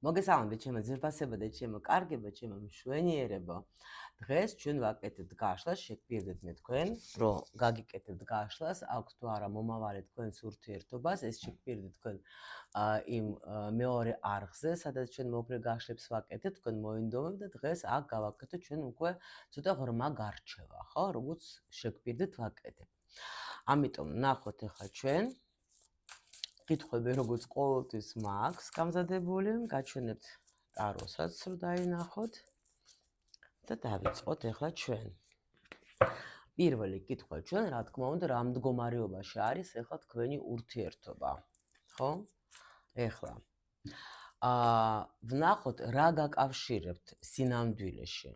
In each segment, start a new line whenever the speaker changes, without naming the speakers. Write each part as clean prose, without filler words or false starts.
მოგესალმებით ჩემო ძვირფასებო და ჩემო კარგებო, ჩემო მშვენიერებო. დღეს ჩვენ ვაკეთებთ გაშლას, შეგპირდეთ მე თქვენ, რომ გაგიკეთებთ გაშლას, აქვს თუ არა მომავალი თქვენს ურთიერთობას, ეს შეგპირდეთ თქვენ იმ მეორე არხზე, სადაც ჩვენ მოკრე გაშლებს ვაკეთებთ, თქვენ მოინდომებთ და დღეს აქ გავაკეთოთ ჩვენ უკვე ცოტა ღრმა გარჩევა, ხო? როგორც შეგპირდეთ ვაკეთებთ. ამიტომ ნახოთ ახლა ჩვენ კითხვები როგორც ყოველთვის მაქვს გამზადებული, გაჩვენებთ ტაროსაც რომ დაინახოთ და დავიწყოთ ახლა ჩვენ. პირველი კითხვა ჩვენ, რა თქმა უნდა, რა მდგომარეობაში არის ახლა თქვენი ურთიერთობა, ხო? ახლა ვნახოთ რა გაკავშირებთ სინამდვილეში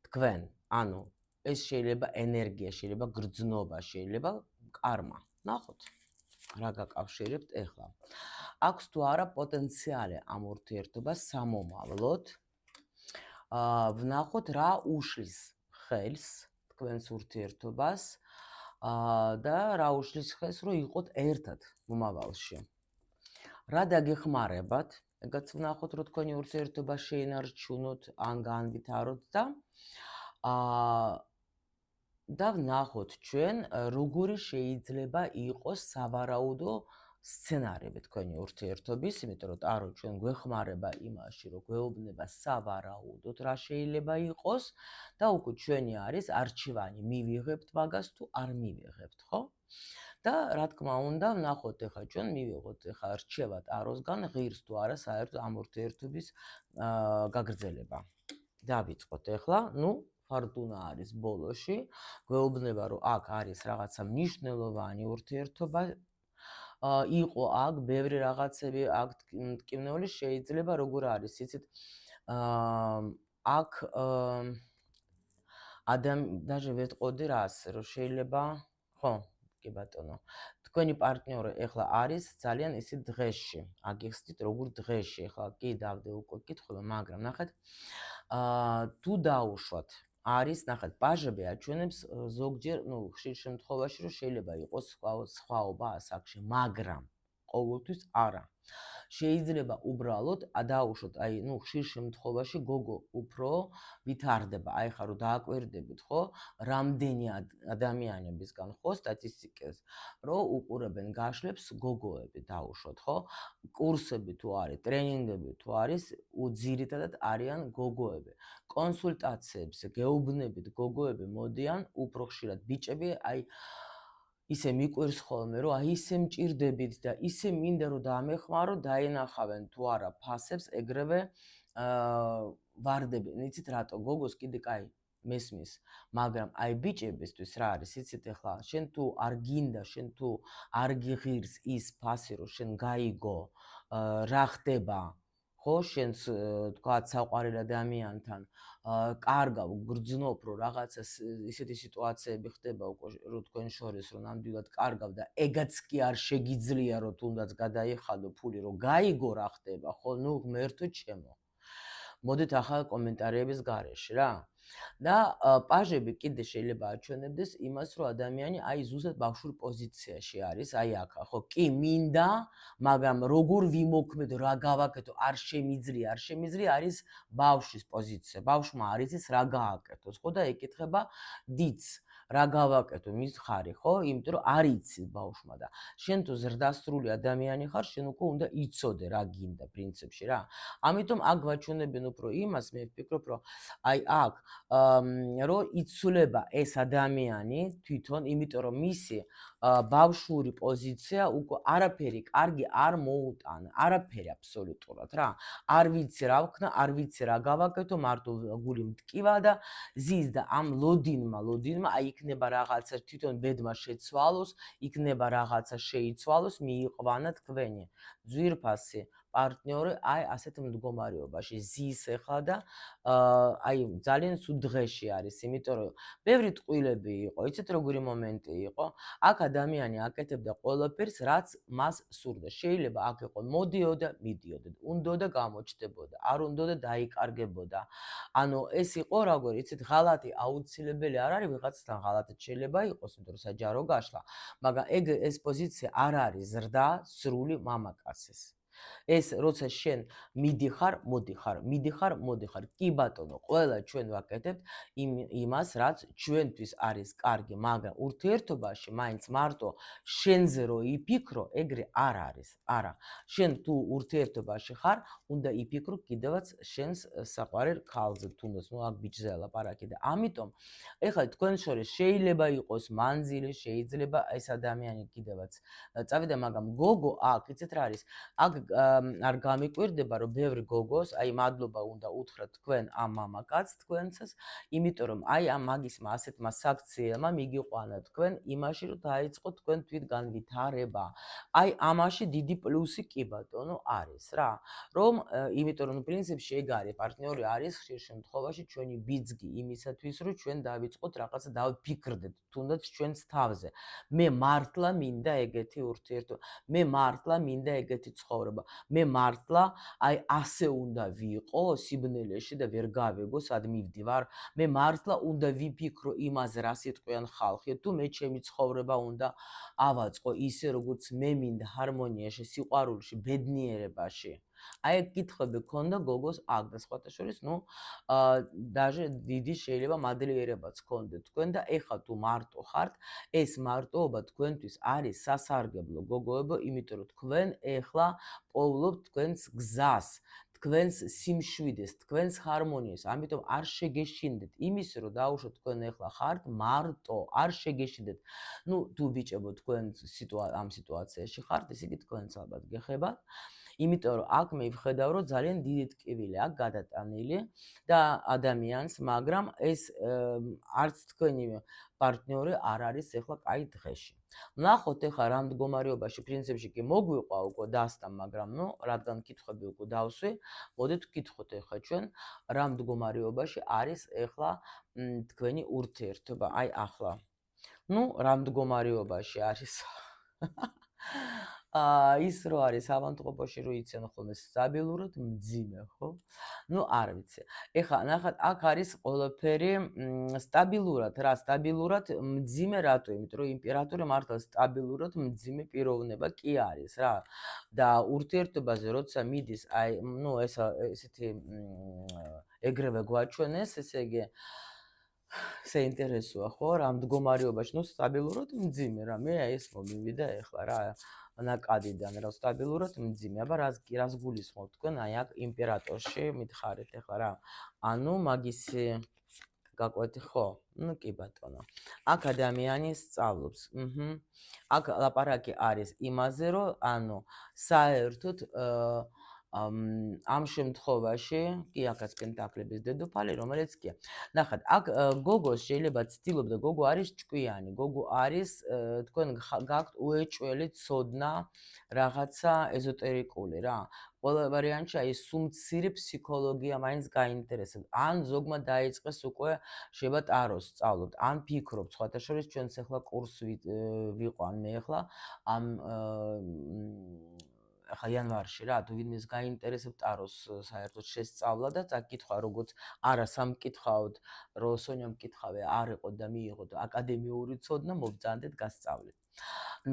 თქვენ, ანუ ეს შეიძლება ენერგია, შეიძლება გრძნობა, შეიძლება კარმა. ნახოთ. რა გაკავშირებთ ახლა. აქვს თუ არა პოტენციალი ამ ურთიერთობას სამომავლოდ. ვნახოთ რა უშლის ხელს თქვენს ურთიერთობას და რა უშლის ხელს რომ იყოთ ერთად მომავალში. რა დაგეხმარებათ? ეგაც ვნახოთ რომ თქვენი ურთიერთობა შეინარჩუნოთ ან განვითაროთ და ვნახოთ ჩვენ როგორი შეიძლება იყოს სავარაუდო სცენარები თქვენი ურთიერთობის, იმიტომ რომ ტარო ჩვენ გვეხმარება იმაში, რომ გვეუბნება სავარაუდოდ რა შეიძლება იყოს და უკვე ჩვენი არის არჩევანი, მივიღებთ მაგას თუ არ მივიღებთ, ხო? და რა თქმა უნდა, ვნახოთ ახლა ჩვენ მივიღოთ ახლა რჩევა ტაროსგან, ღირს თუ არა საერთოდ ამ ურთიერთობის გაგრძელება. დავიწყოთ ახლა, ფორტუნა არის ბოლოში, გვეუბნება რომ აქ არის რაღაცა მნიშვნელოვანი ურთიერთობა, იყო აქ ბევრი რაღაცები, აქ მტკივნეული შეიძლება როგორ არის, იცით, აქ даже ვეტყოდი რას, რომ შეიძლება, ხო, კი ბატონო, თქვენი პარტნიორი ახლა არის ძალიან ისეთ დღეში, აგიხსნით როგორ დღეში, ახლა კი დავდე უკვე კითხვა, მაგრამ ნახეთ, თუ დაუშვათ არის, ნახეთ, პაჟები აჩვენებს ზოგჯერ, ხშირ შემთხვევაში, რომ შეიძლება იყოს სხვაობა ასაკში, მაგრამ ყოველთვის არა. შეიძლება უბრალოდ დაუშვოთ, ხშირ შემთხვევაში გოგო უფრო ვითარდება, ხა რომ დააკვირდებით, ხო, რამდენი ადამიანებისგან, ხო, სტატისტიკას, რომ უყურებენ გაშლებს გოგოები დაუშვოთ, ხო? კურსები თუ არის, ტრენინგები თუ არის, ძირითადად არიან გოგოები. კონსულტაციებზე გეუბნებით გოგოები მოდიან, უფრო ხშირად ბიჭები, ისე მიყვირს ხოლმე, რომ ისე მჭირდებით და ისე მინდა რომ დამეხმარო, დაენახავენ თუ არა ფასებს, ეგრევე ვარდებიან. იცით რატო? გოგოს კიდე კაი მესმის, მაგრამ ბიჭებისთვის რა არის, იცით ახლა, შენ თუ არ გინდა, შენ თუ არ გიღირს ის ფასი, რომ შენ გაიგო, რა ხდება, ხო, შენს თქვათ საყვარელ ადამიანთან, კარგავ, გრძნობ, რომ რაღაცა ისეთი სიტუაციები ხდება უკვე რომ თქვენ შორის, რომ ნამდვილად კარგავ და ეგაც კი არ შეგიძლია, რომ თუნდაც გადაიხადო ფული, რომ გაიგო რა ხდება, ხო, ღმერთო ჩემო. მოდით ახლა კომენტარების გარეშე რა. და პაჟები კიდე შეიძლება აჩვენებდეს იმას, რომ ადამიანი ზუსტად ბავშვურ პოზიციაში არის, აქ, ხო, კი მინდა, მაგრამ როგორ ვიმოქმედო, რა გავაკეთო, არ შემიძლია, არის ბავშვის პოზიცია. ბავშვმა არ იცის რა გააკეთოს, ხო, და ეკითხება დიდს, რა გავაკეთო, მის ხარი, ხო, იმიტომ რომ არ იცის ბავშვმა და შენ თუ ზრდასრული ადამიანი ხარ, შენ უკვე უნდა იცოდე რა გინდა პრინციპში რა. ამიტომ აქ გვაჩვენებენ უფრო იმას, მე ვფიქრობ, რომ აქ რომ იცვლება ეს ადამიანი თვითონ, იმიტომ რომ მისი ბავშვური პოზიცია უკვე არაფერი კარგი არ მოუტანა, არაფერი აბსოლუტურად რა. არ ვიცი რა ვქნა, არ ვიცი რა გავაკეთო, მარტო გული მტკივა და ზის და ამ ლოდინმა იქნება რაღაცა თვითონ ბედმა შეცვალოს, იქნება რაღაცა შეიცვალოს, მიიყვანა თქვენი ძვირფასი პარტნიორი ასეთ მდგომარეობაში ზის ახლა და ძალიან სულ დღეში არის, იმიტომ რომ ბევრი ტყუილები იყო, იცით როგორი მომენტი იყო, აქ ადამიანი აკეთებდა ყველაფერს, რაც მას სურდა. შეიძლება აქ იყო მოდიოდა, მიდიოდა, უნდოდა გამოჩნდებოდა, არ უნდოდა დაიკარგებოდა. ანუ ეს იყო როგორ, იცით, ღალატი აუცილებელი არ არის, ვიღაცასთან ღალატი შეიძლება იყოს, იმიტომ რომ საჯარო გაშლა, მაგრამ ეს პოზიცია არ არის ზრდა სრული მამაკაცის. ეს როცა შენ მიდიხარ, მოდიხარ, კი ბატონო, ყველა ჩვენ ვაკეთებთ იმას, რაც ჩვენთვის არის კარგი, მაგრამ ურთიერთობაში მაინც მარტო შენზე რო იფიქრო, ეგრე არ არის. არა. შენ თუ ურთიერთობაში ხარ, უნდა იფიქრო კიდევაც შენს საყვარელ ქალზე, თუნდაც ნუ აქ ბიჭზე ლაპარაკი და ამიტომ ეხლა თქვენ შორის შეიძლება იყოს მანძილი, შეიძლება ეს ადამიანი კიდევაც წავიდა, მაგრამ გოგო აქ იცით რა არის? აქ არ გამიკვირდება, რომ ბევრი გოგოს, აი მადლობა უნდა უთხრათ თქვენ ამ მამაკაცს თქვენცას, იმიტომ რომ აი ამ მაგისმა ასეთმა საქციელმა მიგიყვანა თქვენ იმაში, რომ დაიწყო თქვენ თვით განვითარება. აი ამაში დიდი პლუსი კი ბატონო არის რა. რომ იმიტომ რომ პრინციპში ეგ არის, პარტნიორი არის ხშირ შემთხვევაში ჩვენი ბიძგი იმისათვის, რომ ჩვენ დავიწყოთ რაღაცა დავფიქრდეთ, თუნდაც ჩვენს თავზე. მე მართლა მინდა ეგეთი ურთიერთობა, მე მართლა მინდა ეგეთი ცხოვრება. მე მართლა აი ასე უნდა ვიყო სიბნელეში და ვერ გავეგო სად მივდივარ. მე მართლა უნდა ვიფიქრო იმაზე, რა სიტყვიან ხალხი, თუ მე ჩემი ცხოვრება უნდა ავაწყო ისე, როგორც მე მინდა ჰარმონიაში, სიყვარულში, ბედნიერებაში. აი ეგ კითხვები ქონდა გოგოს აქ და სხვათა შორის, ნუ даже დიდი შეიძლება მადლიერებაც ქონდეთ თქვენ და ეხლა თუ მარტო ხართ, ეს მარტოობა თქვენთვის არის სასარგებლო გოგოებო, იმიტომ რომ თქვენ ეხლა პოულობთ თქვენს გზას, თქვენს სიმშვიდეს, თქვენს ჰარმონიას, ამიტომ არ შეგეშინდეთ იმის, რომ დაუშვათ თქვენ ეხლა ხართ მარტო, არ შეგეშინდეთ. ნუ თუ ბიჭებო თქვენ ამ სიტუაციაში ხართ, ესე იგი თქვენც ალბათ გეხებათ. იმიტომ რომ აქ მე ვხედავ, რომ ძალიან დიდი ტკივილი აქვს გადატანილი და ადამიანს, მაგრამ ეს არც თქვენი პარტნიორი არ არის ეხლა კაი დღეში. ვნახოთ ეხლა რა მდგომარეობაში, პრინციპში კი მოგვიყვა უკვე დასტა, მაგრამ ნუ რადგან კითხვები უკვე დავსვი, მოდით ვკითხოთ ეხლა ჩვენ რა მდგომარეობაში არის ეხლა თქვენი ურთიერთობა, აი ახლა. ნუ რა მდგომარეობაში არის? ის რო არის ავადმყოფოში რო იციან ხოლმე სტაბილურად მძიმე, ხო? ნუ არ ვიცი. ეხლა ნახეთ, აქ არის ყველაფერი სტაბილურად, რა სტაბილურად მძიმე რატო? იმიტომ რომ იმპერატორი მართლა სტაბილურად მძიმე პიროვნება კი არის რა. და ურთიერთობაზე როცა მიდის, აი, ნუ ესეთი ეგრევე გვაჩვენეს, ესე იგი საინტერესოა, ხო? რა მდგომარეობაში, ნუ სტაბილურად მძიმე რა. მე ეს მომივიდა ეხლა რა. ნაკადიდან რა სტაბილურად მძიმე, აბა რას გულისხმობთ თქვენ აი აქ იმპერატორში მითხარით ეხლა რა. ანუ მაგისი გაკვეთი ხო? ნუ კი ბატონო. აქ ადამიანი სწავლობს. აქ ლაპარაკი არის იმაზე, რომ ანუ საერთოდ ამ შემთხვევაში კი აქაც პენტაკლების დედოფალი, რომელიც კი. ნახეთ, აქ გოგოს შეიძლება ცდილობდა, გოგო არის ჭკვიანი, გოგო არის თქვენ გაქვთ უეჭველი ცოდნა რაღაცა ეზოტერიკული რა. ყველა ვარიანტში აი სუმცირე ფსიქოლოგია მაინც გაინტერესებს. ან ზოგმა დაიწყეს უკვე შეიძლება ტაროს სწავლოთ, ან ფიქრობთ, სხვათა შორის ჩვენს ახლა კურსი ვიყვან მე ახლა ამ ახლა იანვარში რა, თუ ვინმეს გაინტერესებს ტაროს საერთოდ შესწავლა და წაკითხვა, როგორც არა სამკითხავთ, რომ სონიამ კითხავე არ იყო და მიიღოთ აკადემიური ცოდნა, მობრძანდეთ გასწავლეთ.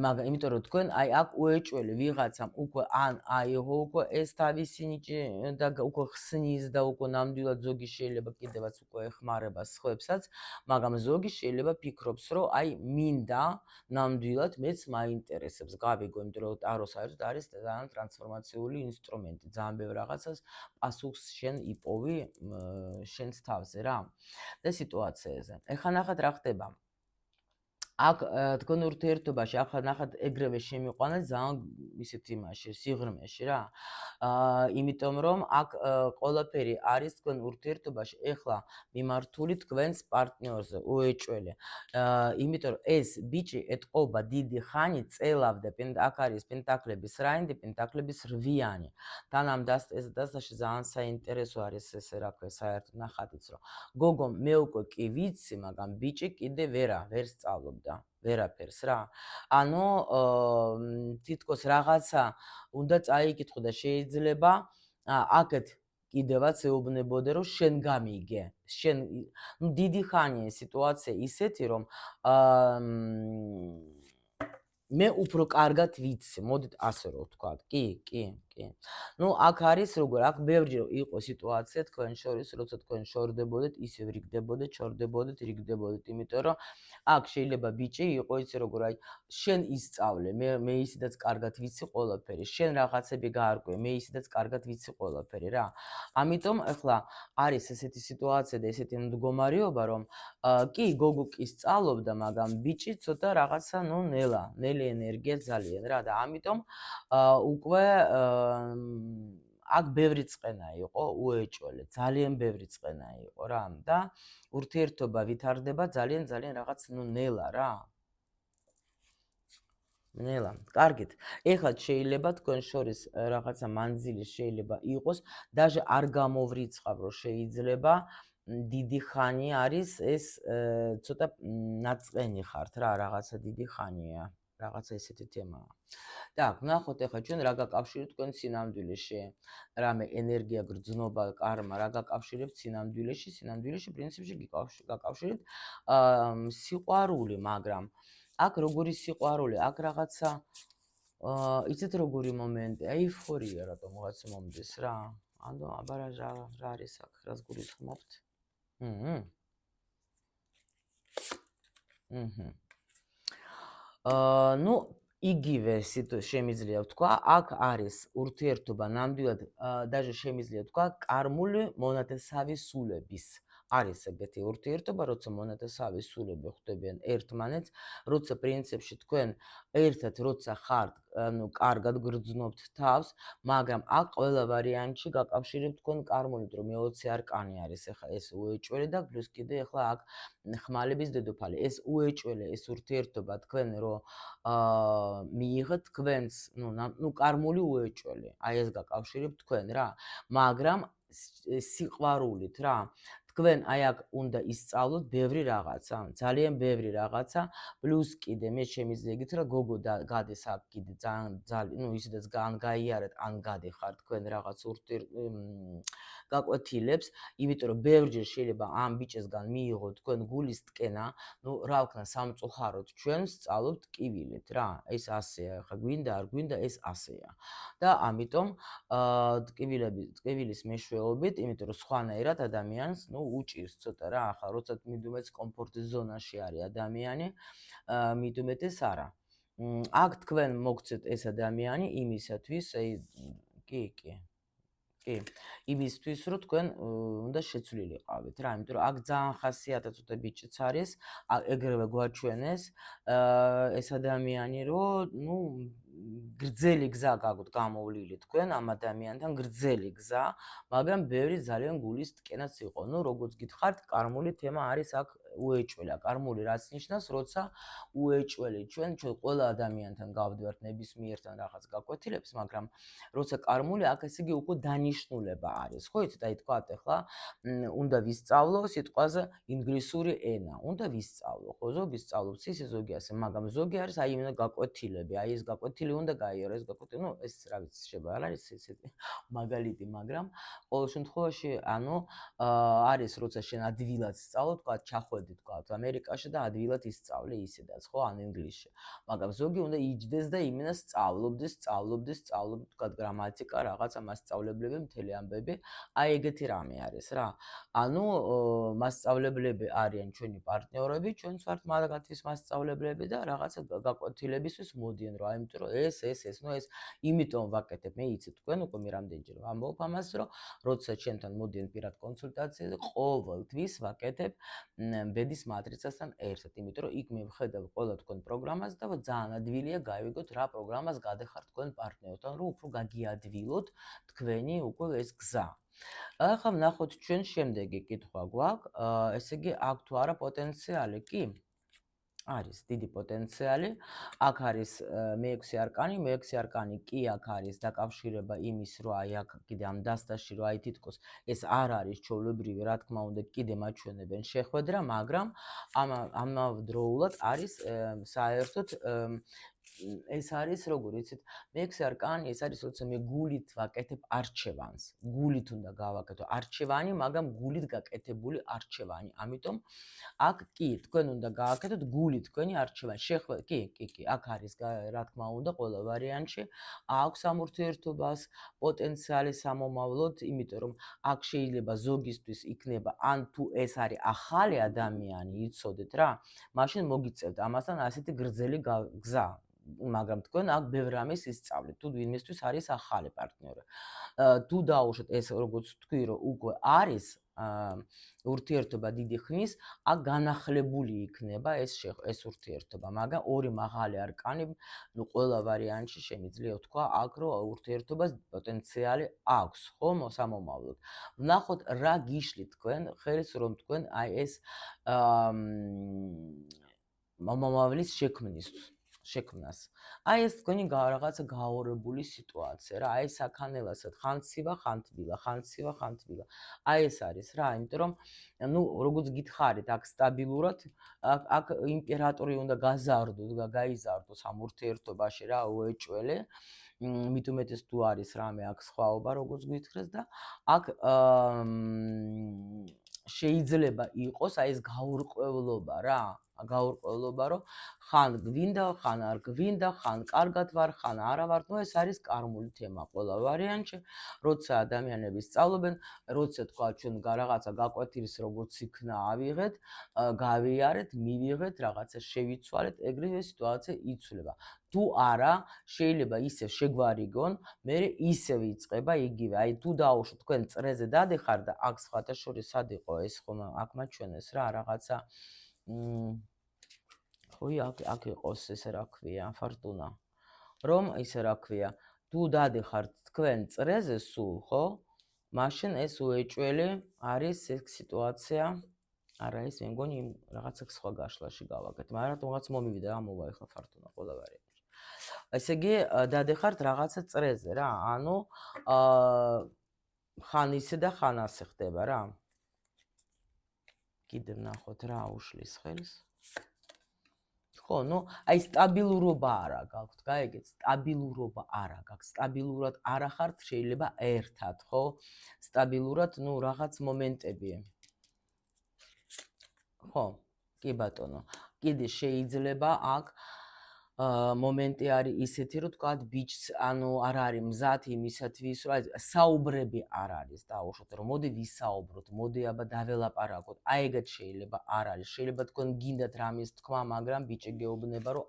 მაგრამ იმიტომ რომ თქვენ აი აქ უეჭველი ვიღაცამ უკვე ან აიღო უკვე ეს თავისი ნიჭი და უკვე ხსნის და უკვე ნამდვილად ზოგი შეიძლება კიდევაც უკვე ეხმარება სხვებსაც, მაგრამ ზოგი შეიძლება ფიქრობს, რომ აი მინდა ნამდვილად მეც მაინტერესებს გავიგო, იმიტომ რომ ტარო საერთოდ არის ძალიან ტრანსფორმაციული ინსტრუმენტი, ძალიან ბევრ რაღაცას პასუხს შენ იპოვი შენს თავზე რა და სიტუაციაზე. ეხლა ნახეთ რა ხდება. აქ თქვენ ურთიერთობაში ახლა ნახეთ ეგრევე შემიყვანა ძალიან ისეთ იმაში სიღრმეში რა. იმიტომ რომ აქ ყველაფერი არის თქვენ ურთიერთობაში ეხლა მიმართული თქვენს პარტნიორზე, უეჭველი. იმიტომ რომ ეს ბიჭი ეთყობა დიდი ხანი წელავდა, აქ არის პენტაკლების რაინდი, პენტაკლების რვიანი. თან ამ დასტაში ძალიან საინტერესო არის ესე რა ქვია, საერთოდ ნახატიც რომ გოგო მე უკვე კი ვიცი, მაგრამ ბიჭი კიდე ვერ სწავლობდა. ვერაფერს რა. ანუ თითქოს რაღაცა უნდა წაიკითხო და შეიძლება აქეთ კიდევაც ეუბნებოდე რომ შენ გამიგე. შენ ნუ დიდი ხანია სიტუაცია ისეთი რომ მე უფრო კარგად ვიცი, მოდით ასე რომ ვთქვა. კი. კი. ნუ აქ არის როგორ, აქ ბევრჯერ იყო სიტუაცია თქვენ შორის, როცა თქვენ შორდებოდეთ, ისევ რიგდებოდეთ, შორდებოდეთ, რიგდებოდეთ, იმიტომ რომ აქ შეიძლება ბიჭი იყო იცი როგორ, აი შენ ისწავლე, მე ისედაც კარგად ვიცი ყველაფერი, შენ რაღაცები გაარკვე, მე ისედაც კარგად ვიცი ყველაფერი რა. ამიტომ ახლა არის ესეთი სიტუაცია და ესეთი მდგომარეობა, რომ კი გოგო კი სწავლობდა, მაგრამ ბიჭი ცოტა რაღაცა, ნუ ნელი ენერგია ძალიან რა და ამიტომ უკვე აქ ბევრი წყენა იყო უეჭველე, ძალიან ბევრი წყენა იყო რა და ურთიერთობა ვითარდება ძალიან რაღაც ნუ ნელა რა. ნელა, კარგით. ეხლა შეიძლება თქვენ შორის რაღაცა მანძილი შეიძლება იყოს, даже არ გამოვრიცხავ, რომ შეიძლება დიდი ხანი არის ეს ცოტა ნაწყენი ხართ რა, რაღაცა დიდი ხანია, რაღაცა ესეთი თემაა. Так, ნახოთ ახლა ჩვენ რა გაკავშირებთ თქვენ სინამდვილეში. რამე ენერგია, გრძნობა, კარმა რა გაკავშირებთ სინამდვილეში? სინამდვილეში პრინციპში გაკავშირებთ სიყვარული, მაგრამ აქ როგორი სიყვარული, აქ რაღაცა იცით როგორი მომენტი, ეიფორია რატომღაც მომდის რა. ანუ აბა რა არის აქ, რას გულისხმობთ? ნუ იგივე შემიძლია ვთქვა, აქ არის ურთიერთობა ნამდვილად, даже შემიძლია ვთქვა, კარმული მონათესავი სულების. არის ეგეთი ურთიერთობა, როცა მონათესავი სულები ხვდებიან ერთმანეთს, როცა პრინციპში თქვენ ერთად როცა ხართ, ანუ კარგად გრძნობთ თავს, მაგრამ აქ ყველა ვარიანტში გაკავშირებთ თქვენ კარმული, რომ მე-20 არკანი არის ახლა ეს უეჭველი და პლუს კიდე ახლა აქ ხმალების დედოფალი. ეს უეჭველი, ეს ურთიერთობა თქვენ რომ მიიღეთ თქვენს, ნუ კარმული უეჭველი. აი ეს გაკავშირებთ თქვენ რა, მაგრამ სიყვარულით რა. თქვენ აი აქ უნდა ისწავლოთ ბევრი რაღაცა, ძალიან ბევრი რაღაცა, პლუს კიდე მე შემიძლია გითხრათ, რომ გოგო და გადეს აქ კიდე ძალიან, ნუ ისედაც გაიარეთ, ან გადეხარ თქვენ რაღაც გაკვეთილებს, იმიტომ რომ ბევრჯერ შეიძლება ამ ბიჭესგან მიიღოთ თქვენ გულის ტკენა, ნუ რა ვქნა, სამწუხაროდ ჩვენ სწავლობთ ტკივილით რა, ეს ასეა, ხა გვინდა არ გვინდა ეს ასეა. და ამიტომ ტკივილის მეშვეობით, იმიტომ რომ სხვანაირად ადამიანს, ნუ უჭირს ცოტა რა, ახლა როცა მიდუმეც კომფორტის ზონაში არის ადამიანი, მიდუმეტეს არა. აქ თქვენ მოგცეთ ეს ადამიანი იმისათვის, კი, იმისთვის, რომ თქვენ უნდა შეცვლილიყავით რა, იმიტომ რომ აქ ძალიან ხასიათად ცოტა ბიჭიც არის, ეგრევე გვაჩვენეს ეს ადამიანი, რომ ნუ გრძელი გზა გაქვთ გამოვლილი თქვენ ამ ადამიანთან, გრძელი გზა, მაგრამ ბევრი ძალიან გულის ტკენაც იყო. ნუ როგორც გითხართ, კარმული თემა არის აქ უეჭველი. კარმული რაც ნიშნავს, როცა უეჭველი ჩვენ ყველა ადამიანთან გავდივართ ნებისმიერთან რაღაც გაკვეთილებს, მაგრამ როცა კარმული აქ ესე იგი უკვე დანიშნულება არის. ხო იცით, აი თქვათ ახლა უნდა ვისწავლო სიტყვაზე ინგლისური ენა. უნდა ვისწავლო, ხო, ზოგი სწავლობს ისე, ზოგი ასე, მაგრამ ზოგი არის აი იმენა გაკვეთილები, აი ეს გაკვეთილი უნდა გაიარო, ეს გაკვეთილი, ნუ ეს რა ვიცი, შეიძლება არ არის ესეთი მაგალითი, მაგრამ ყოველ შემთხვევაში, ანუ არის როცა შენ ადვილად სწავლობ, თქვა ჩახვედი თქვა ამერიკაში და ადვილად ისწავლე ისედაც, ხო, ან ინგლისში. მაგრამ ზოგი უნდა იჯდეს და იმენა სწავლობდეს, თქვა გრამატიკა, რაღაცა მასწავლებლები, მთელი ამბები, აი ეგეთი რამე არის რა. ანუ მასწავლებლები არიან ჩვენი პარტნიორები, ჩვენც ვართ მაგათთვის მასწავლებლები და რაღაცა გაკვეთილებისთვის მოდიან რა, იმიტომ რომ ეს, ნუ ეს იმიტომ ვაკეთებ, მე იცით თქვენ უკვე მე რამდენჯერ ვამბობ ამას, რომ როცა ჩემთან მოდიან პირად კონსულტაციაზე, ყოველთვის ვაკეთებ ბედის მატრიცასთან ერთად, იმიტომ რომ იქ მე ვხედავ ყველა თქვენ პროგრამას და ძალიან ადვილია გავიგოთ რა პროგრამას გადახართ თქვენ პარტნიორთან, რომ უფრო გაგიადვილოთ თქვენი უკვე ეს გზა. ახლა ვნახოთ ჩვენ შემდეგი კითხვა გვაქვს, ესე იგი აქ თუ არა პოტენციალი, კი? არის დიდი პოტენციალი. აქ არის მე-6 არკანი, მე-6 არკანი კი აქ არის დაკავშირება იმის, რომ აი აქ კიდე ამ დასტაში, რომ აი თითქოს ეს არ არის ჩვეულებრივი, რა თქმა უნდა, კიდე მაჩვენებენ შეხვედრა, მაგრამ ამავდროულად არის საერთოდ ეს არის როგორ იცით, მეექვსე არკანი ეს არის, როცა მე გულით ვაკეთებ არჩევანს. გულით უნდა გავაკეთო არჩევანი, მაგრამ გულით გაკეთებული არჩევანი. ამიტომ აქ კი თქვენ უნდა გააკეთოთ გულით თქვენი არჩევანი. კი, აქ არის რა თქმა უნდა ყველა ვარიანტში აქვს ამ ურთიერთობას პოტენციალი სამომავლოდ, იმიტომ რომ აქ შეიძლება ზოგისთვის იქნება ან თუ ეს არის ახალი ადამიანი, იცოდეთ რა, მაშინ მოგიწევთ ამასთან ასეთი გრძელი გზა. მაგრამ თქვენ აქ ბევრ რამეს ისწავლეთ, თუ ვინმესთვის არის ახალი პარტნიორი. თუ დაუშვათ ეს როგორც თქვი რომ უკვე არის ურთიერთობა დიდი ხნის, აქ განახლებული იქნება ეს ურთიერთობა, მაგრამ ორი მაღალი არკანი, ნუ ყველა ვარიანტში შემიძლია ვთქვა აქ რომ ურთიერთობას პოტენციალი აქვს, ხო, სამომავლოდ. ვნახოთ რა გიშლით თქვენ, ხელს რომ თქვენ აი ეს მომავლის შექმნას. აი ეს თქვენი რაღაცა გაორებული სიტუაცია რა, აი საქანელასად ხანცივა, ხანთბილა. აი ეს არის რა, იმიტომ რომ ნუ როგორც გითხარით, აქ სტაბილურად, აქ იმპერატორი უნდა გაიზარდოს ამ ურთიერთობაში რა, უეჭველი. მით უმეტეს თუ არის რამე აქ სხვაობა, როგორც გითხრეს და აქ შეიძლება იყოს აი ეს გაურკვევლობა რა, რომ ხან გვინდა, ხან არ გვინდა, ხან კარგად ვარ, ხან არა ვარ, ნუ ეს არის კარმული თემა ყველა ვარიანტში, როცა ადამიანები სწავლობენ, როცა თქვა ჩვენ რაღაცა გაკვეთილის როგორც იქნა ავიღეთ, გავიარეთ, მივიღეთ, რაღაცა შევიცვალეთ, ეგრევე სიტუაცია იცვლება. თუ არა, შეიძლება ისევ შეგვარიგონ, მე ისევ იწყება იგივე. აი თუ დაუშვათ თქვენ წრეზე დადიხარ და აქ სხვათა შორის სად იყო ეს ხომ აქ მაჩვენეს რა რაღაცა ხოი აქ იყოს ესე რა ქვია ფორტუნა. რომ ისე რა ქვია, თუ დადიხართ თქვენ წრეზე სულ, ხო? მაშინ ეს უეჭველი არის ეს სიტუაცია. არა ის მე მგონი რაღაცა სხვა გაშლაში გავაკეთე, მაგრამ თუნდაც მომივიდა რა მოვა ახლა ფორტუნა ყველა ვარიანტში. ესე იგი დადიხართ რაღაცა წრეზე რა, ანუ ხან ისე და ხან ასე ხდება რა. კიდევ ნახოთ რა უშლის ხელს. ხო, ნუ აი სტაბილურობა არა გაქვთ, გაიგეთ, სტაბილურობა არა გაქვთ, სტაბილურად არა ხართ, შეიძლება ერთად, ხო? სტაბილურად, ნუ რაღაც მომენტები. ხო, კი ბატონო. კიდე შეიძლება აქ მომენტი არის ისეთი, რომ თქვათ ბიჭს, ანუ არ არის მზად იმისათვის, რომ საუბრები არ არის დაუშვათ, რომ მოდი ვისაუბროთ, მოდი აბა დაველაპარაკოთ. აი ეგეთ შეიძლება არ არის. შეიძლება თქვენ გინდათ რამის თქვა, მაგრამ ბიჭი გეუბნება, რომ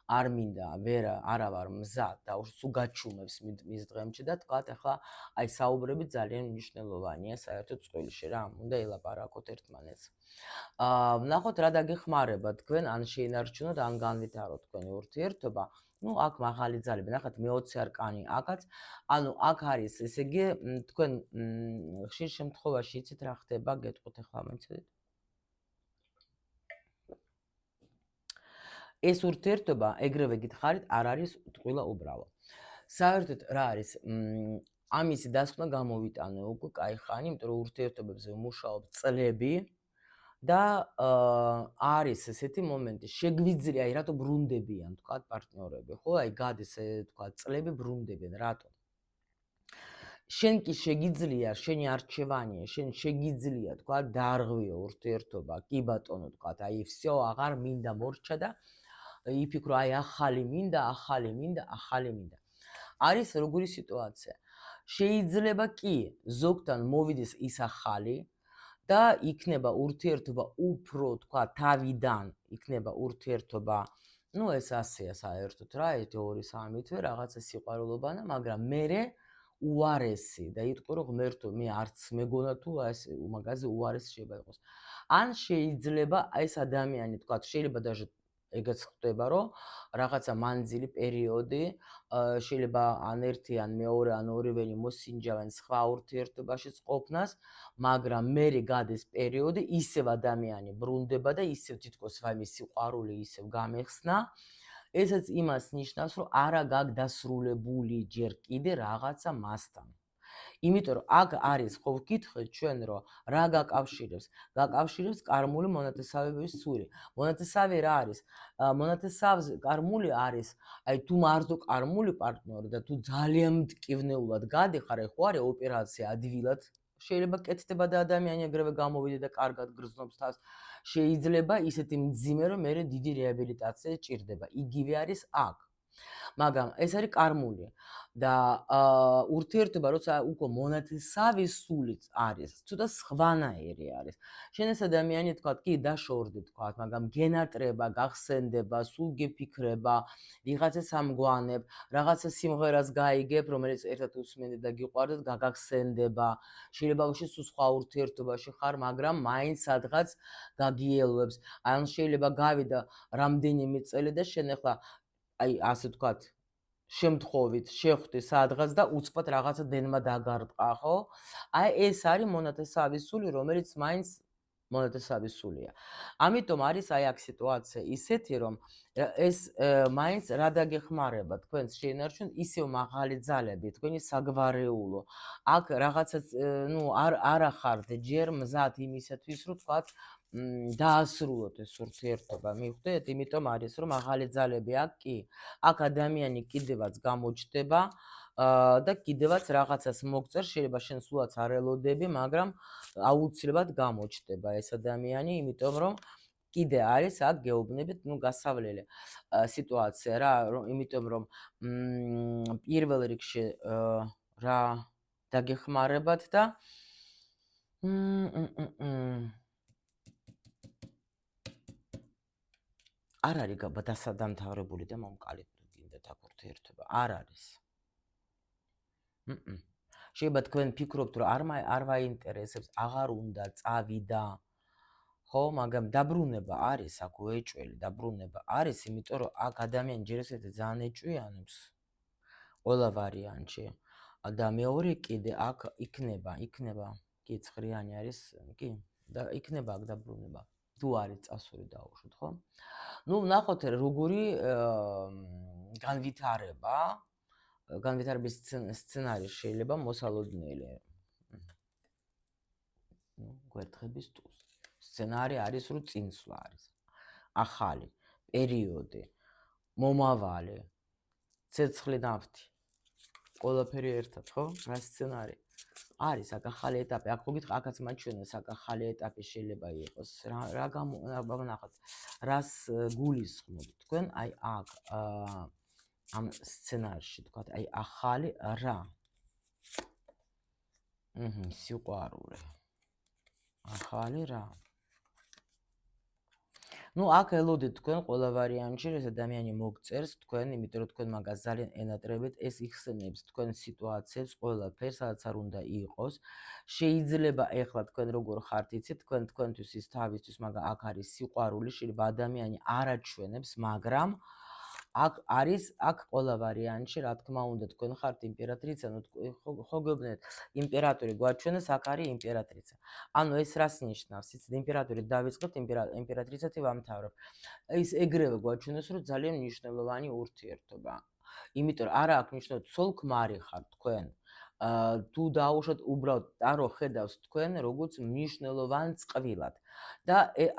არ მინდა, არა ვარ მზად, დაუშვათ, უგაჩუმებს მის დღემში და თქვათ, ახლა აი საუბრები ძალიან მნიშვნელოვანია საერთოდ წყვილში რა, უნდა ელაპარაკოთ ერთმანეთს. ვნახოთ რა დაგეხმარება თქვენ, ან შეინარჩუნოთ, ან განვითაროთ თქვენი ურთიერთობა. ნუ აქ მაღალი ძალები, ნახეთ მე-20 არკანი აქაც, ანუ აქ არის, ესე იგი, თქვენ ხშირ შემთხვევაში იცით რა ხდება, გეტყვით ახლა მეცადეთ. ეს ურთიერთობა, ეგრევე გითხარით, არ არის ტყუილა უბრალო. საერთოდ რა არის, ამისი დასკვნა გამოვიტანე უკვე კაი ხანი, იმიტომ რომ ურთიერთობებზე ვმუშაობ წლები. და არის ესეთი მომენტი, შეგვიძლია აი რატო ბრუნდებიან თქვა პარტნიორები, ხო? აი გადის თქვა წლები ბრუნდებიან, რატო? შენ კი შეგიძლია, შენი არჩევანია, შენ შეგიძლია თქვა დაარღვიო ურთიერთობა, კი ბატონო თქვა, აი всё, აღარ მინდა მორჩა და იფიქრო, აი ახალი მინდა. არის როგორი სიტუაცია? შეიძლება კი ზოგთან მოვიდეს ის ახალი და იქნება ურთიერთობა უფრო თქვა თავიდან იქნება ურთიერთობა, ნუ ეს ასეა საერთოდ რა, 1-2-3 თვე რაღაცა სიყვარულობანა, მაგრამ მერე უარესი და იტყვი რომ ღმერთო, მე არც მეგონა თუ ეს მაგაზე უარესი შეიძლება იყოს. ან შეიძლება ეს ადამიანი თქვა, შეიძლება даже ეგეც ხდება, რომ რაღაცა მანძილი პერიოდი შეიძლება ან ერთი ან მეორე ან ორივენი მოსინჯავენ სხვა ურთიერთობაშიც ყოფნას, მაგრამ მერე გადის პერიოდი, ისევ ადამიანი ბრუნდება და ისევ თითქოს ვაიმე სიყვარული ისევ გამეხსნა. ესაც იმას ნიშნავს, რომ არა გაქვს დასრულებული ჯერ კიდე რაღაცა მასთან. იმიტომ რომ აქ არის ხო ვკითხეთ ჩვენ რომ რა გაკავშირებს კარმული მონათესავების სული. მონათესავი რა არის? მონათესავს კარმული არის, აი თუ მარდო კარმული პარტნიორი და თუ ძალიან მტკივნეულად გადიხარ, ხო არის ოპერაცია ადვილად შეიძლება კეთდება და ადამიანი ეგრევე გამოვიდე და კარგად გრძნობს თავს. შეიძლება ისეთი მძიმე რომ მე დიდი რეაბილიტაცია ჭირდება. იგივე არის აქ. მაგრამ ეს არის კარმული და ურთიერთობა როცა უკვე მონათესავის სულიც არის, ცოტა სხვანაირი არის. შენ ეს ადამიანი თქვა კი დაშორდი თქვა, მაგრამ გენატრება, გახსენდება, სულ გიფიქრება, ვიღაცას ამგვანებ, რაღაცა სიმღერას გაიგებ, რომელიც ერთად უსმენდეთ და გიყვარდეთ, გაგახსენდება. შეიძლება უშე სულ სხვა ურთიერთობაში ხარ, მაგრამ მაინც სადღაც გაგიელვებს. ან შეიძლება გავიდა რამდენიმე წელი და შენ ახლა აი ასე ვთქვათ, შემთხვევით შეხვდი სადღაც და უცბად რაღაცა დენმა დაგარტყა, ხო? აი ეს არის მონათესავის სული, რომელიც მაინც მონათესავის სულია. ამიტომ არის აი აქ სიტუაცია ისეთი, რომ ეს მაინც რა დაგეხმარება თქვენს შეინარჩუნ ისევ მაღალი ძალები, თქვენი საგვარეულო. აქ რაღაცა არ ახართ ჯერ მზად იმისათვის, რომ თქვათ დაასრულოთ ეს ურთიერთობა, მიხვდეთ? იმიტომ არის რომ ახალი ძალები აქ კი. აქ ადამიანი კიდევაც გამოჩნდება და კიდევაც რაღაცას მოგწერ, შეიძლება შენ სულაც არ ელოდები, მაგრამ აუცილებლად გამოჩნდება ეს ადამიანი, იმიტომ რომ კიდე არის აქ გეუბნებით, გასავლელი სიტუაცია რა, იმიტომ რომ პირველ რიგში რა დაგეხმარებათ და არ არის დასადამთავრებული და მომკალი გინდათ აქ ურთიერთობა, არ არის. შეიძლება თქვენ ფიქრობთ, რომ არ ვაინტერესებს, აღარ უნდა წავიდა, ხო, მაგრამ დაბრუნება არის აქ უეჭველი, დაბრუნება არის, იმიტომ რომ აქ ადამიანი ჯერ ესეთი ძალიან ეჭვიანობს ყველა ვარიანტში და მეორე კიდე აქ იქნება, კი ცხრიანი არის, კი, და იქნება აქ დაბრუნება. თუ არის წასული დაუშვით, ხო? ნახოთ როგორი განვითარების სცენარი შეიძლება მოსალოდნელი. გვერდხების ტუს. სცენარი არის, რომ წინსვლა არის. ახალი პერიოდი, მომავალი, ცეცხლი ნავთი. ყველაფერი ერთად, ხო? რა სცენარი? არის აქ ახალი ეტაპი, აქ მოგიტყვი, აქაც მაჩვენეს აქ ახალი ეტაპი შეიძლება იყოს. რა ნახოთ, რას გულისხმობთ თქვენ აი აქ ამ სცენარში, თქვათ, აი ახალი რა? სიყვარული. ახალი რა? აქ ელოდით თქვენ ყველა ვარიანტში, ეს ადამიანი მოგწერს თქვენ, იმიტომ რომ თქვენ მაგას ძალიან ენატრებით, ეს იხსენებს თქვენ სიტუაციებს, ყველაფერს, სადაც არ უნდა იყოს. შეიძლება ეხლა თქვენ როგორ ხართ, იცით, თქვენთვის ის თავისთვის, მაგრამ აქ არის სიყვარული, შეიძლება ადამიანი არ აჩვენებს, მაგრამ აქ არის, აქ ყველა ვარიანტში, რა თქმა უნდა, თქვენ ხართ იმპერატრიცა, ხო გეუბნეთ, იმპერატორი გვაჩვენეს, აქ არის იმპერატრიცა. ანუ ეს რას ნიშნავს? იცით, იმპერატორი დავიწყებთ, იმპერატრიცათი ვამთავრებ. ის ეგრევე გვაჩვენეს, რომ ძალიან მნიშვნელოვანი ურთიერთობა. იმიტომ რომ არა აქვს მნიშვნელობა, ცოლ-ქმარი ხართ თქვენ. თუ დაუშვათ უბრალოდ ტარო ხედავს თქვენ როგორც მნიშვნელოვან წყვილად და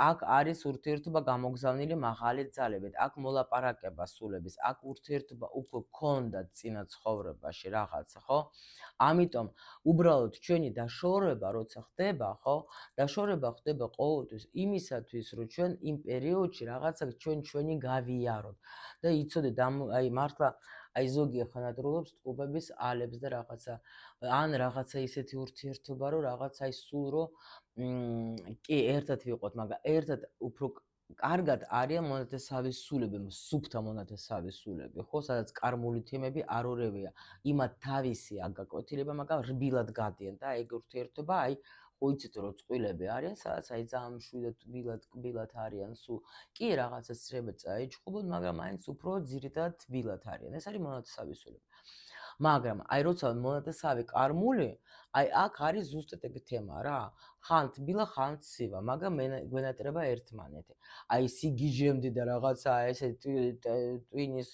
აქ არის ურთიერთობა გამოგზავნილი მაღალი ძალებით, აქ მოლაპარაკება სულების, აქ ურთიერთობა უკვე გქონდა წინა ცხოვრებაში რაღაცა, ხო? ამიტომ უბრალოდ ჩვენი დაშორება როცა ხდება, ხო? დაშორება ხდება ყოველთვის იმისათვის, რომ ჩვენ იმ პერიოდში რაღაცა ჩვენი გავიაროთ და იცოდეთ აი მართლა აი ზოგი ხანადროლობს ტყუპების ალებს და რაღაცა ან რაღაცა ისეთი ურთიერთობა რომ რაღაცა ის სულ რომ კი ერთად ვიყოთ, მაგრამ ერთად უფრო კარგად არიან მონათესავის სულები, სუფთა მონათესავის სულები, ხო, სადაც კარმული თემები არ ორევია. იმათ თავისია გაკვეთილება, მაგრამ რბილად გადიან და ეგ ურთიერთობა აი ხო იცით რომ წყვილები არიან, სადაც აი ძალიან მშვიდად თბილად არიან სულ. კი რაღაცას შეიძლება წაიჭყობოთ, მაგრამ აინც უფრო ძირითადად თბილად არიან. ეს არის მონათესავის სულები. მაგრამ აი როცა მონათესავი კარმული აი აქ არის ზუსტად ეგ თემა რა. ხან თბილა, ხან ცივა, მაგრამ გვენატრება ერთმანეთი. აი სიგიჟემდე და რაღაცა ესე ტვინის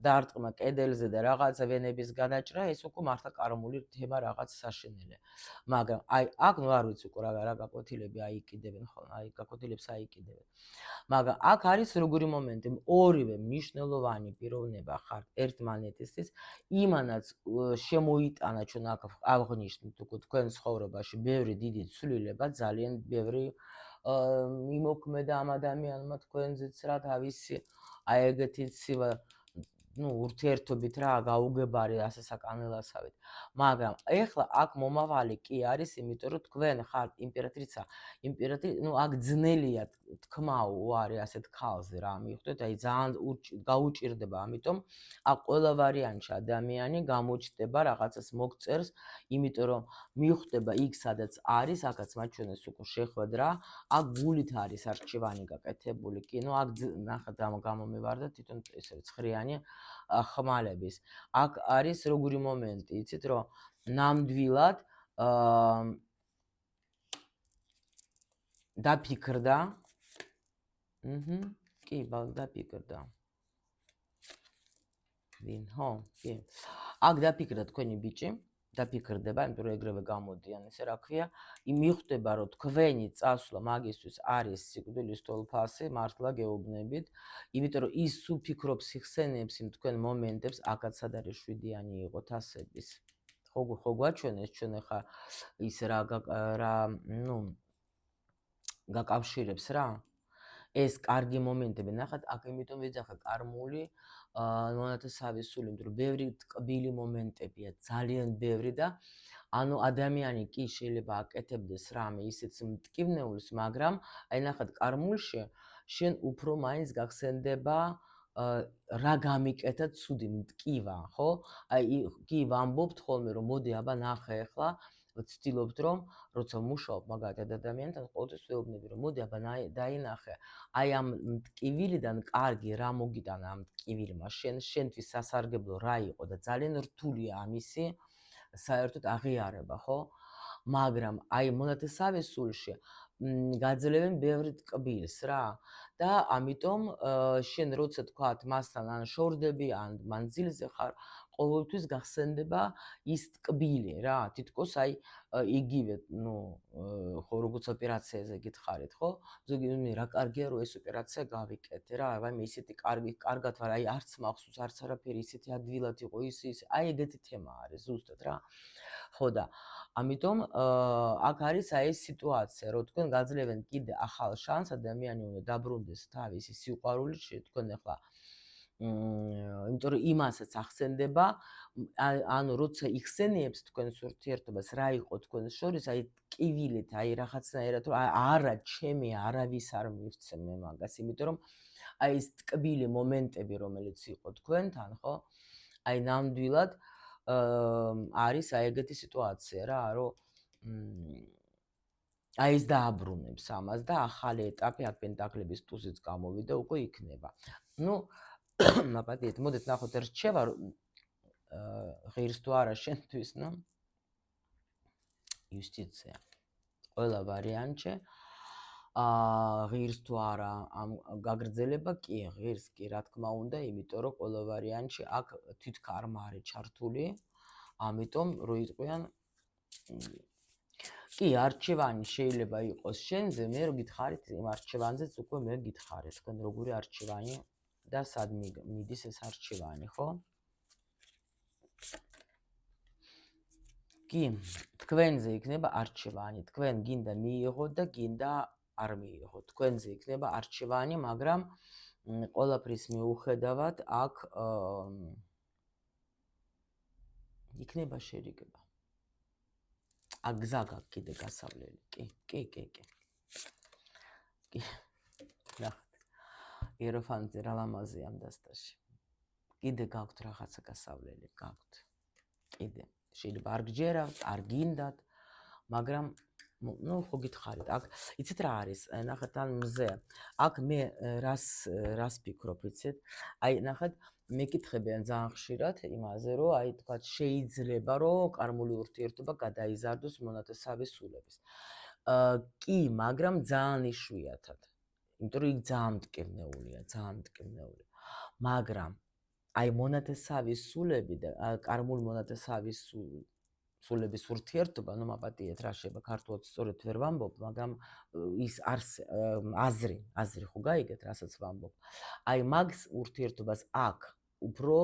დარტყმა კედელზე და რაღაცა ვენების განაჭრა, ეს უკვე მართლა კარმული თემა რაღაც საშენელია. მაგრამ აი აქ ნუ არ ვიცი უკვე რა გაკვეთილები აიკიდებენ ხოლმე, აი გაკვეთილებს აიკიდებენ. მაგრამ აქ არის როგორი მომენტი, ორივე მნიშვნელოვანი პიროვნება ხართ ერთმანეთისთვის, იმანაც შემოიტანა ჩვენ აქ აღნიშნეთ უკვე თქვენ ცხოვრებაში ბევრი დიდი ცვლილება, ძალიან ბევრი იმოქმედა ამ ადამიანმა თქვენზეც რა თავისი აი ეგეთი ცივა ну ურთიერთობით რა გაუგებარი ასე საკანელასავით. მაგრამ ეხლა აქ მომავალი კი არის, იმიტომ რომ თქვენ ხართ იმპერატრიცა, ну აქ ძნელია თქმა უარი ასეთ ქალზე რა მივხვდეთ, აი ძალიან გაუჭირდება, ამიტომ აქ ყველა ვარიანტში ადამიანი გამოჩნდება, რაღაცას მოგწერს, იმიტომ რომ მივხვდება იქ სადაც არის, აქაც მათ ჩვენეს უკვე შეხვედრა, აქ გულით არის არჩევანი გაკეთებული, კი, ну აქ ნახეთ გამომივარდა თვითონ ესე ცხრიანი ხმალების. აქ არის როგორი მომენტი, იცით რომ ნამდვილად დაფიქრდა. კი, დაფიქრდა. ვინ, ხო, კი. აქ დაფიქრდა თქვენი ბიჭი, დაფიქრდება, იმიტომ რომ ეგრევე გამოდიან, ესე რა ქვია, მიხვდება რომ თქვენი წასვლა მაგისთვის არის სიკვდილის თვალფასი, მართლა გეუბნებით, იმიტომ რომ ის სულ ფიქრობს იხსენებს იმ თქვენ მომენტებს, აქაც სად არის 7-იანი იყო თასების. ხო გვაჩვენეს ჩვენ ახლა ის რა ну გაკავშირებს რა. ეს კარგი მომენტები, ნახეთ, აქ იმიტომ ვიძახე კარმული მონათესავი სული, იმიტომ რომ ბევრი ტკბილი მომენტებია, ძალიან ბევრი და ანუ ადამიანი კი შეიძლება აკეთებდეს რამე ისიც მტკივნეულს, მაგრამ აი ნახეთ, კარმულში შენ უფრო მაინც გახსენდება რა გამიკეთა ცუდი მტკივა, ხო? აი კი ვამბობთ ხოლმე რომ მოდი აბა ნახე ახლა ვცდილობთ რომ როცა მუშაობ მაგათ ადამიანთან ყოველთვის ვეუბნები რომ მოდი აბა დაინახე აი ამ მტკივილიდან კარგი რა მოგიტანა ამ მტკივილმა შენთვის სასარგებლო რა იყო და ძალიან რთულია ამისი საერთოდ აღიარება, ხო? მაგრამ აი მონათესავე სულში გაძლევენ ბევრი ტკბილს რა და ამიტომ შენ როცა თქვათ მასთან ან შორდები ან მანძილზე ხარ ყოველთვის გახსენდება ის ტკბილი რა, თითქოს აი იგივე, ну, ხო როგორც ოპერაციაზე გითხარით, ხო? ზოგი რა კარგია რომ ეს ოპერაცია გავიკეთე რა, აი ისეთი კარგად ვარ, აი არც მახსოვს, არც არაფერი ისეთი ადვილად იყო ის, აი ეგეთი თემა არის ზუსტად რა. ხო და ამიტომ აქ არის აი ეს სიტუაცია, რომ თქვენ გაძლევენ კიდე ახალ შანსს, ადამიანი უნდა დაბრუნდეს თავისი სიყვარულით, თქვენ ახლა იმიტომ რომ იმასაც ახსენდება, ანუ როცა იხსენიებს თქვენს ურთიერთობას, რა იყო თქვენს შორის, აი ტკივილით, აი რაღაცნაირად რომ არა, ჩემი არავის არ მივცემ მე მაგას, იმიტომ რომ აი ეს ტკბილი მომენტები, რომელიც იყო თქვენთან, ხო? აი ნამდვილად არის აი ეგეთი სიტუაცია რა, რომ აი ეს დააბრუნებს ამას და ახალი ეტაპი აქ პენტაკლების ტუზიც გამოვიდა, უკვე იქნება. ну მაპატიეთ, მოდით ნახოთ რჩევა ღირს თუ არა შენთვის, ну იუსტიცია. ყველა ვარიანტში ღირს თუ არა ამ გაგრძელება, კი, ღირს კი, რა თქმა უნდა, იმიტომ რომ ყველა ვარიანტში აქ თვითკარმა არის ჩართული, ამიტომ რო იყვიან კი, არჩევანი შეიძლება იყოს შენზე, მე რო გითხარით იმ არჩევანზეც უკვე მე გითხარით, თქვენ როგორი არჩევანი და სად მიდის ეს არჩევანი, ხო? კი, თქვენზე იქნება არჩევანი, თქვენ გინდა მიიღოთ და გინდა არ მიიღოთ. თქვენზე იქნება არჩევანი, მაგრამ ყველაფრის მიუხედავად აქ იქნება შერიგება. აქ გზა გაქვს კიდე გასავლელი. კი. კი. ნახეთ. იეროფანტზე რა ლამაზია ამ დასტაში. კიდე გაქვთ რაღაცა გასავლელი, გაქვთ. კიდე. შეიძლება არ გჯერავთ, არ გინდათ, მაგრამ ნუ ხო გითხარით, აქ იცით რა არის? ნახეთ ან მზე. აქ მე რას ფიქრობ, იცით? აი ნახეთ, მეკითხებიან ძალიან ხშირად იმაზე, რომ აი თქვა შეიძლება რომ კარმული ურთიერთობა გადაიზარდოს მონათესავე სულების. კი, მაგრამ ძალიან იშვიათად. იმიტომ რომ იქ ძალიან მტკივნეულია, ძალიან მტკივნეულია. მაგრამ აი მონათესავი სულები და კარმული მონათესავი სულების ურთიერთობა, ნუ მაპატიეთ რა შეიძლება ქართულად სწორედ ვერ ვამბობ, მაგრამ ის აზრი ხო გაიგეთ, რასაც ვამბობ. აი მაგ ურთიერთობას აქ უფრო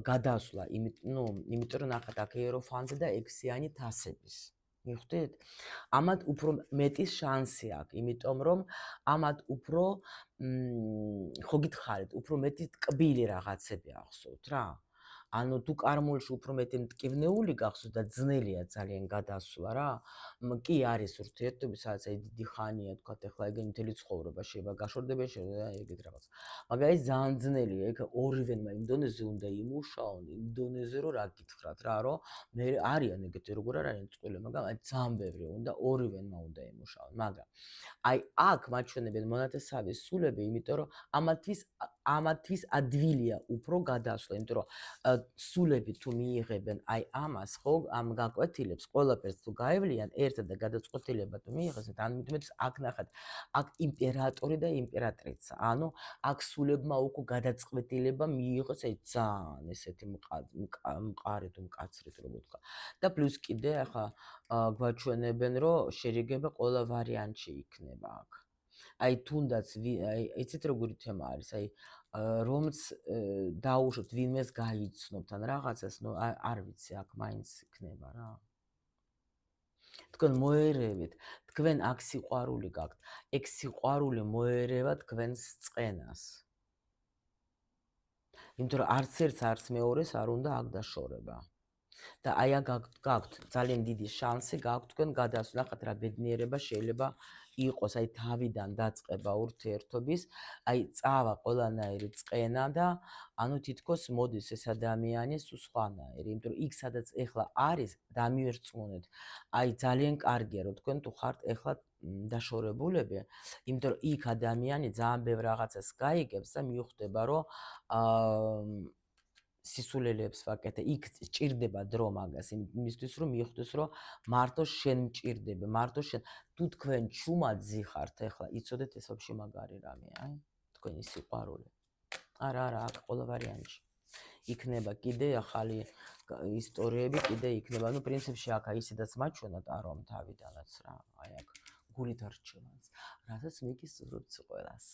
გადასვლა, იმიტომ რომ ნახეთ აქ იეროფანტზე და ექვსიანი თასების. მიხვდით? ამათ უფრო მეტი შანსი აქვს, იმიტომ რომ ამათ უფრო ხო გითხარით, უფრო მეტი ტკბილი რაღაცები ახსოვთ რა. ანუ თუ კარმულში უფრო მეტი მტკივნეული გახსოვთ და ძნელია ძალიან გადასვლა რა. კი არის ურთიერთობები, სადაც აი დიდი ხანია, თქვათ ახლა ეგ მთელი ცხოვრება შეიძლება გაშორდებიან, შეიძლება ეგეთ რაღაც. მაგრამ ეს ძალიან ძნელია, ეგ ორივენმა იმ დონეზე უნდა იმუშაონ, იმ დონეზე რომ რა გითხრათ რა, რომ მე არიან ეგეთი როგორ არ არიან წყვილები, მაგრამ აი ძალიან ბევრი უნდა ორივენმა უნდა იმუშაონ, მაგრამ აი აქ მაჩვენებენ მონათესავე სულები, იმიტომ რომ ამათვის ადვილია უფრო გადასვლა, იმიტომ რომ სულები თუ მიიღებენ აი ამას, ხო, ამ გაკვეთილებს, ყველაფერს თუ გაევლიან ერთად და გადაწყვეტილება თუ მიიღეს, ამიტომაც აქ ნახეთ, აქ იმპერატორი და იმპერატრიცა, ანუ აქ სულებმა უკვე გადაწყვეტილება მიიღოს აი ძალიან ესეთი მყარი თუ მკაცრი თუ როგორ თქვა. და პლუს კიდე ახლა გვაჩვენებენ, რომ შერიგება ყველა ვარიანტში იქნება აქ. აი თუნდაც იცით როგორი თემა არის, აი რომც დაუშვოთ ვინმეს გაიცნობთ ან რაღაცას, ნუ არ ვიცი, აქ მაინც იქნება რა. თქვენ მოერევით, თქვენ აქ სიყვარული გაქვთ, ეგ სიყვარული მოერევა თქვენს წყენას. იმიტომ რომ არც ერთს, არც მეორეს არ უნდა აქ დაშორება. და აი აქ გაქვთ ძალიან დიდი შანსი გაქვთ თქვენ გადასვლა, ნახეთ რა ბედნიერება შეიძლება იყოს, აი თავიდან დაწყება ურთიერთობის, აი წავა ყველანაირი წყენა და ანუ თითქოს მოდის ეს ადამიანი სულ სხვანაირი, იმიტომ რომ იქ სადაც ეხლა არის, დამივერწმუნეთ, აი ძალიან კარგია რომ თქვენ თუ ხართ ეხლა დაშორებულები, იმიტომ რომ იქ ადამიანი ძალიან ბევრ რაღაცას გაიგებს და მიხვდება რომ სისულელეებს ვაკეთე, იქ ჭირდება დრო მაგას, იმისთვის რომ მიხვდეს რომ მარტო შენ მჭირდება, მარტო შენ. თუ თქვენ ჩუმადზი ხართ ახლა, იცოდეთ ეს ვაფშე მაგარი რამეა, აი, თქვენი სიყვარული. არა, აქ ყველა ვარიანტში. იქნება კიდე ახალი ისტორიები, კიდე იქნება, ну, პრინციპში აქ აი ისედაც მაჩვენოთ არომ თავიდანაც რა, აი აქ გულით არჩევანს, რასაც მიგისურვებთ ყველას.